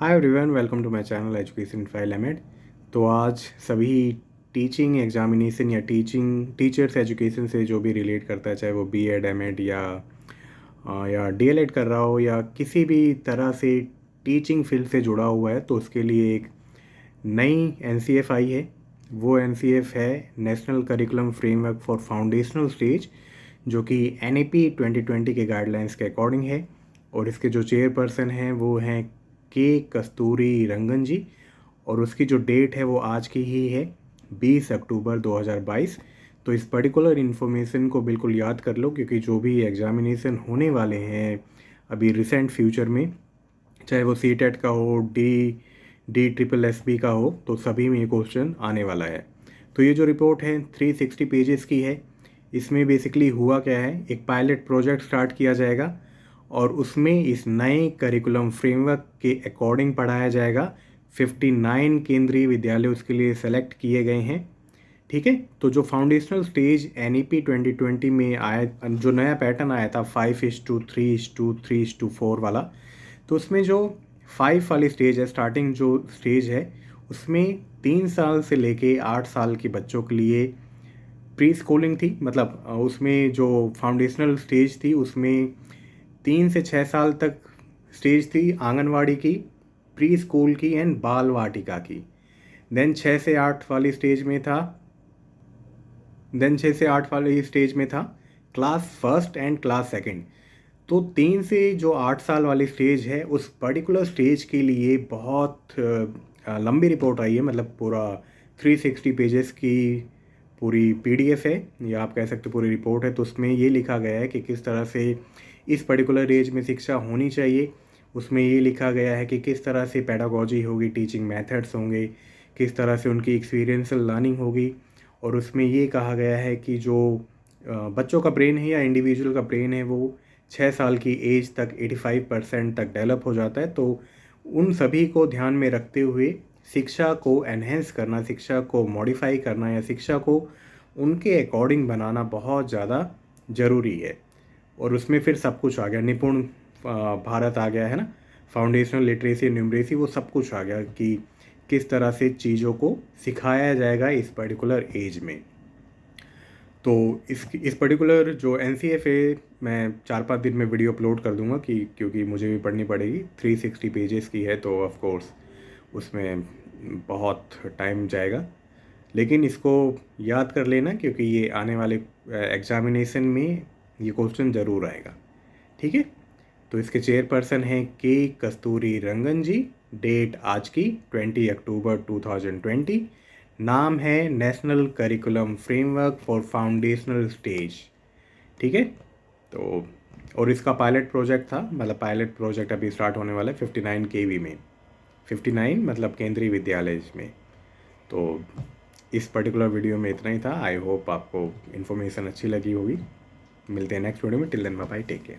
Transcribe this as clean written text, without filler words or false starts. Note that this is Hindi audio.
Hi everyone, welcome to my channel education file MEd. तो आज सभी टीचिंग एग्जामिनेशन या टीचर्स एजुकेशन से जो भी रिलेट करता है, चाहे वो बीएड एमएड या डीएलएड कर रहा हो या किसी भी तरह से टीचिंग फील्ड से जुड़ा हुआ है, तो उसके लिए एक नई एनसीएफ आई है। वो एनसीएफ है national curriculum framework for foundational stage, जो कि एनईपी 2020 के गाइडलाइंस के अकॉर्डिंग है। और इसके जो चेयरपर्सन हैं वो हैं के कस्तूरी रंगन जी, और उसकी जो डेट है वो आज की ही है, 20 अक्टूबर 2022। तो इस पर्टिकुलर इन्फॉर्मेशन को बिल्कुल याद कर लो, क्योंकि जो भी एग्जामिनेशन होने वाले हैं अभी रिसेंट फ्यूचर में, चाहे वो सी टेट का हो, डी ट्रिपल एस बी का हो, तो सभी में ये क्वेश्चन आने वाला है। तो ये जो रिपोर्ट है 360 पेजेस की है। इसमें बेसिकली हुआ क्या है, एक पायलट प्रोजेक्ट स्टार्ट किया जाएगा और उसमें इस नए करिकुलम फ्रेमवर्क के अकॉर्डिंग पढ़ाया जाएगा। 59 केंद्रीय विद्यालय उसके लिए सेलेक्ट किए गए हैं। ठीक है, तो जो फाउंडेशनल स्टेज एनईपी 2020 में आया, जो नया पैटर्न आया था 5:3:3:4 वाला, तो उसमें जो 5 वाली स्टेज है, स्टार्टिंग जो स्टेज है, उसमें 3 साल से लेके 8 साल के बच्चों के लिए प्री स्कूलिंग थी। मतलब उसमें जो फाउंडेशनल स्टेज थी उसमें 3 से 6 साल तक स्टेज थी आंगनवाड़ी की, प्री स्कूल की एंड बाल वाटिका की। देन 6 से 8 वाली स्टेज में था देन 6 से 8 वाली स्टेज में था class first and class second. तो 3 से जो 8 साल वाली स्टेज है, उस पर्टिकुलर स्टेज के लिए बहुत लंबी रिपोर्ट आई है। मतलब पूरा 360 पेजेस की पूरी पीडीएफ है, या आप कह सकते हो पूरी रिपोर्ट है। तो उसमें ये लिखा गया है कि किस तरह से इस पर्टिकुलर एज में शिक्षा होनी चाहिए। उसमें ये लिखा गया है कि किस तरह से पेडागोजी होगी, टीचिंग मेथड्स होंगे, किस तरह से उनकी एक्सपीरियंशियल लर्निंग होगी। और उसमें ये कहा गया है कि जो बच्चों का ब्रेन है या इंडिविजुअल का ब्रेन है, वो 6 साल की एज तक 85% तक डेवलप हो जाता है। तो उन सभी को ध्यान में रखते हुए शिक्षा को एनहेंस करना, शिक्षा को मॉडिफाई करना या शिक्षा को उनके अकॉर्डिंग बनाना बहुत ज़्यादा ज़रूरी है। और उसमें फिर सब कुछ आ गया, निपुण भारत आ गया है ना, फाउंडेशनल लिटरेसी, न्यूमरेसी, वो सब कुछ आ गया कि किस तरह से चीज़ों को सिखाया जाएगा इस पर्टिकुलर एज में। तो इस पर्टिकुलर जो एनसीएफ है, मैं 4-5 दिन में वीडियो अपलोड कर दूंगा, क्योंकि मुझे भी पढ़नी पड़ेगी। 360 पेजेस की है, तो ऑफ कोर्स उसमें बहुत टाइम जाएगा। लेकिन इसको याद कर लेना, क्योंकि ये आने वाले एग्जामिनेशन में ये क्वेश्चन ज़रूर आएगा। ठीक है, तो इसके चेयरपर्सन हैं के कस्तूरी रंगन जी। डेट आज की 20 अक्टूबर 2020। नाम है national curriculum framework for foundational stage. ठीक है, तो और इसका पायलट प्रोजेक्ट था, मतलब पायलट प्रोजेक्ट अभी स्टार्ट होने वाला है 59 केवी में, 59 मतलब केंद्रीय विद्यालय में। तो इस पर्टिकुलर वीडियो में इतना ही था। आई होप आपको इन्फॉर्मेशन अच्छी लगी होगी। मिलते हैं नेक्स्ट वीडियो में। Till then bye bye, take care.